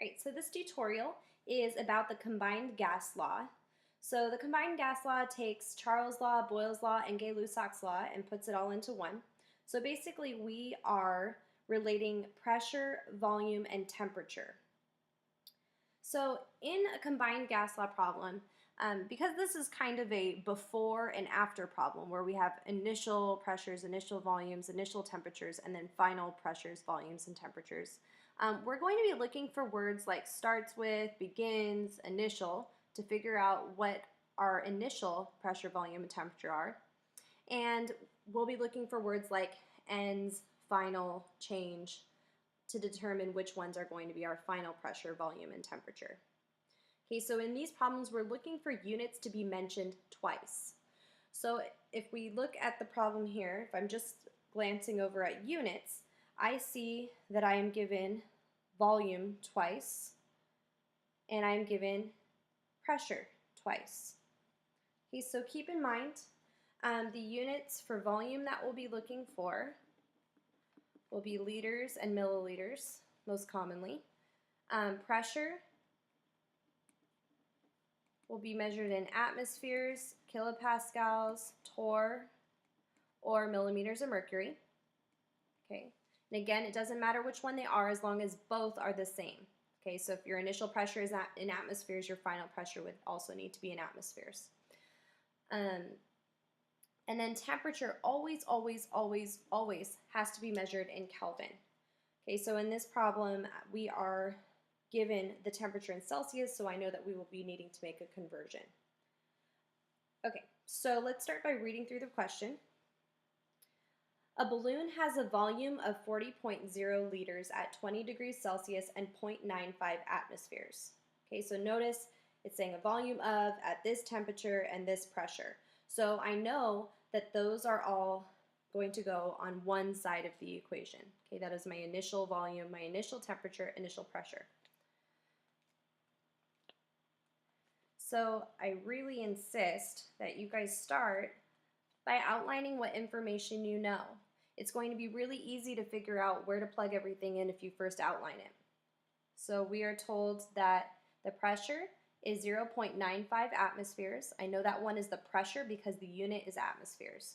Alright, so this tutorial is about the combined gas law. So the combined gas law takes Charles' law, Boyle's law, and Gay-Lussac's law and puts it all into one. So basically we are relating pressure, volume, and temperature. So in a combined gas law problem, because this is kind of a before and after problem where we have initial pressures, initial volumes, initial temperatures, and then final pressures, volumes, and temperatures, we're going to be looking for words like starts with, begins, initial to figure out what our initial pressure, volume, and temperature are. And we'll be looking for words like ends, final, change to determine which ones are going to be our final pressure, volume, and temperature. Okay, so in these problems, we're looking for units to be mentioned twice. So if we look at the problem here, if I'm just glancing over at units, I see that I am given volume twice, and I'm given pressure twice. Okay, so keep in mind the units for volume that we'll be looking for will be liters and milliliters, most commonly. Pressure will be measured in atmospheres, kilopascals, torr, or millimeters of mercury. Okay, and again, it doesn't matter which one they are as long as both are the same. Okay, so if your initial pressure is in atmospheres, your final pressure would also need to be in atmospheres. And then temperature always has to be measured in Kelvin. Okay, so in this problem, we are given the temperature in Celsius, so I know that we will be needing to make a conversion. Okay, so let's start by reading through the question. A balloon has a volume of 40.0 liters at 20 degrees Celsius and 0.95 atmospheres. Okay, so notice it's saying a volume of at this temperature and this pressure. So I know that those are all going to go on one side of the equation. Okay, that is my initial volume, my initial temperature, initial pressure. So I really insist that you guys start by outlining what information you know. It's going to be really easy to figure out where to plug everything in if you first outline it. So we are told that the pressure is 0.95 atmospheres. I know that one is the pressure because the unit is atmospheres.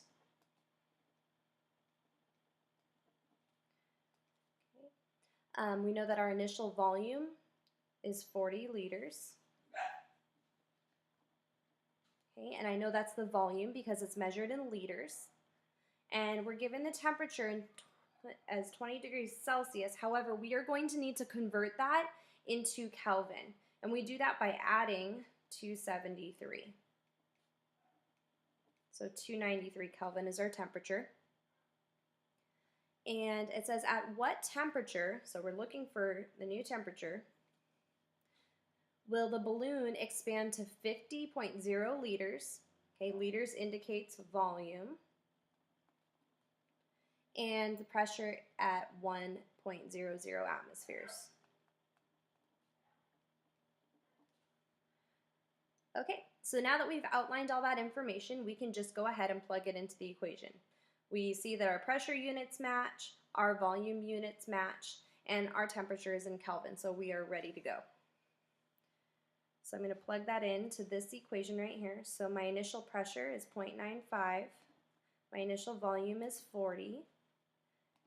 Okay. We know that our initial volume is 40 liters. Okay, and I know that's the volume because it's measured in liters. And we're given the temperature as 20 degrees Celsius. However, we are going to need to convert that into Kelvin. And we do that by adding 273. So 293 Kelvin is our temperature. And it says at what temperature, so we're looking for the new temperature, will the balloon expand to 50.0 liters? Okay, liters indicates volume. And the pressure at 1.00 atmospheres. Okay, so now that we've outlined all that information, we can just go ahead and plug it into the equation. We see that our pressure units match, our volume units match, and our temperature is in Kelvin, so we are ready to go. So I'm going to plug that into this equation right here. So my initial pressure is 0.95, my initial volume is 40,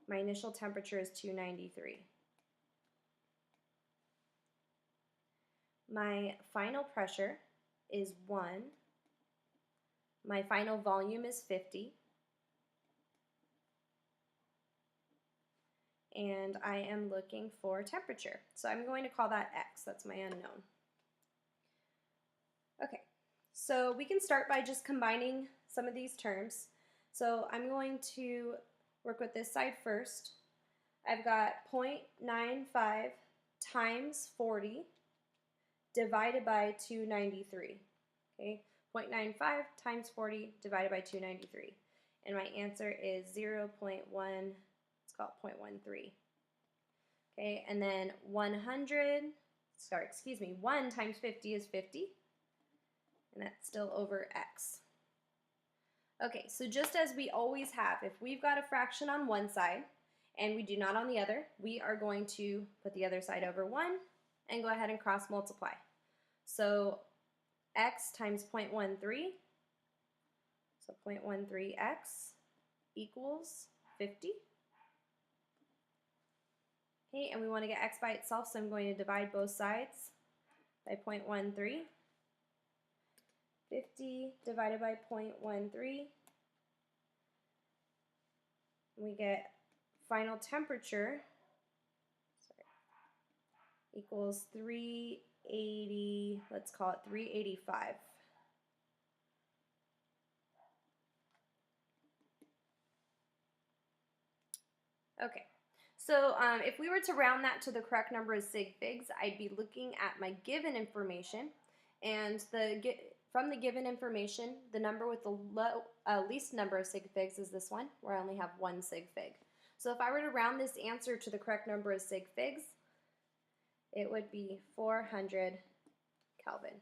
my initial temperature is 293. My final pressure is 1. My final volume is 50. And I am looking for temperature. So I'm going to call that X. That's my unknown. Okay, so we can start by just combining some of these terms. So I'm going to work with this side first. I've got 0.95 times 40 divided by 293. Okay, 0.95 times 40 divided by 293. And my answer is 0.1, let's call it 0.13. Okay, and then 1 times 50 is 50. And that's still over X. Okay, so just as we always have, if we've got a fraction on one side and we do not on the other, we are going to put the other side over 1 and go ahead and cross multiply. So x times 0.13, so 0.13x equals 50. Okay, and we want to get x by itself, so I'm going to divide both sides by 0.13. 50 divided by 0.13. We get final temperature equals 380, let's call it 385. Okay, so if we were to round that to the correct number of sig figs, I'd be looking at my given information, and from the given information, the number with the least number of sig figs is this one, where I only have one sig fig. So if I were to round this answer to the correct number of sig figs, it would be 400 Kelvin.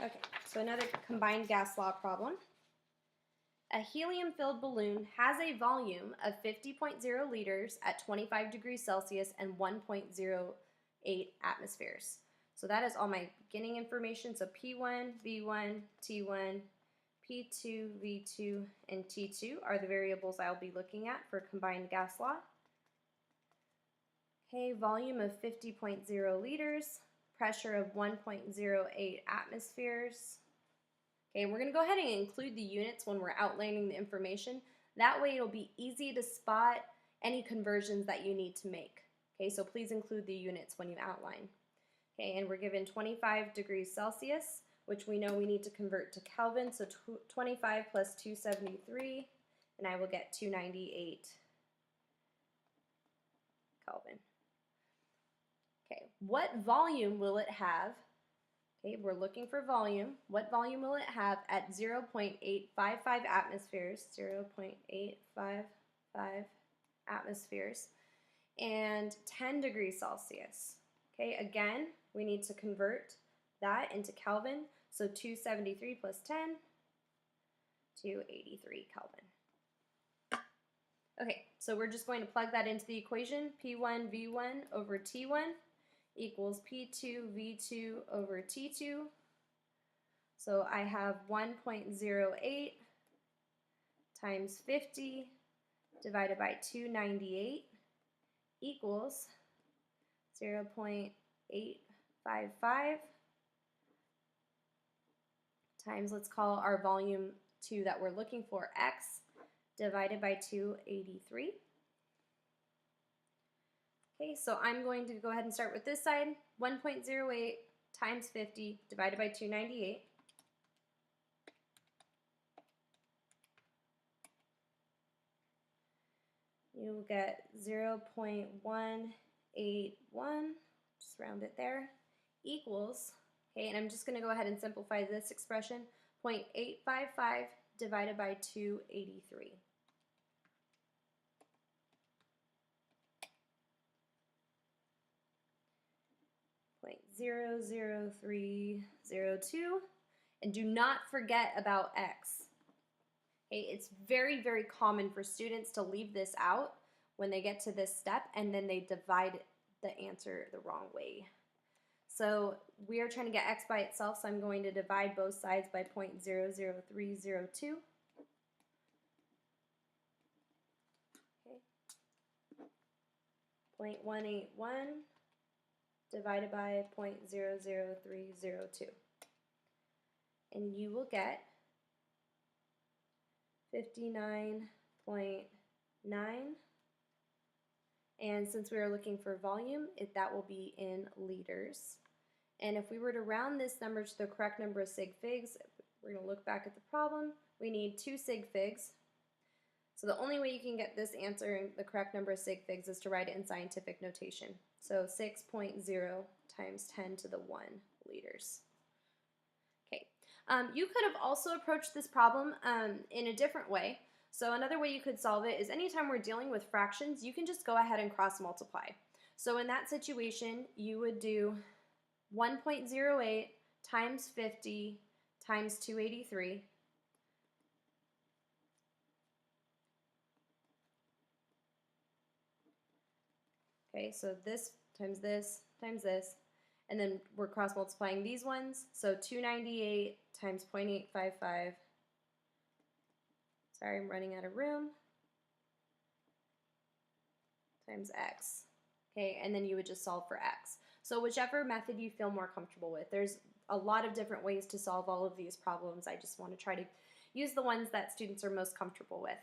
Okay, so another combined gas law problem. A helium-filled balloon has a volume of 50.0 liters at 25 degrees Celsius and 1.08 atmospheres. So that is all my beginning information. So P1, V1, T1, P2, V2, and T2 are the variables I'll be looking at for combined gas law. Okay, volume of 50.0 liters, pressure of 1.08 atmospheres. Okay, and we're going to go ahead and include the units when we're outlining the information. That way it'll be easy to spot any conversions that you need to make. Okay, so please include the units when you outline. Okay, and we're given 25 degrees Celsius, which we know we need to convert to Kelvin, so 25 plus 273, and I will get 298 Kelvin. Okay, what volume will it have? Okay, we're looking for volume. What volume will it have at 0.855 atmospheres, 0.855 atmospheres, and 10 degrees Celsius? Okay, again, we need to convert that into Kelvin, so 273 plus 10, 283 Kelvin. Okay, so we're just going to plug that into the equation. P1 V1 over T1 equals P2 V2 over T2. So I have 1.08 times 50 divided by 298 equals 0.855 times, let's call our volume 2 that we're looking for, x, divided by 283. Okay, so I'm going to go ahead and start with this side. 1.08 times 50 divided by 298. You'll get 0.181, just round it there, equals, okay, and I'm just going to go ahead and simplify this expression, 0.855 divided by 283. Point 0.00302, and do not forget about x. Okay, it's very, very common for students to leave this out when they get to this step, and then they divide the answer the wrong way. So we are trying to get x by itself, so I'm going to divide both sides by 0.00302. Okay. 0.181 divided by 0.00302. And you will get 59.9, and since we are looking for volume, that will be in liters. And if we were to round this number to the correct number of sig figs, we're going to look back at the problem. We need 2 sig figs. So the only way you can get this answer and the correct number of sig figs is to write it in scientific notation. So 6.0 times 10 to the 1 liters. Okay. You could have also approached this problem in a different way. So another way you could solve it is anytime we're dealing with fractions, you can just go ahead and cross multiply. So in that situation, you would do 1.08 times 50 times 283. Okay, so this times this times this, and then we're cross multiplying these ones. So 298 times 0.855. Sorry, I'm running out of room. Times x. Okay, and then you would just solve for x. So whichever method you feel more comfortable with. There's a lot of different ways to solve all of these problems. I just want to try to use the ones that students are most comfortable with.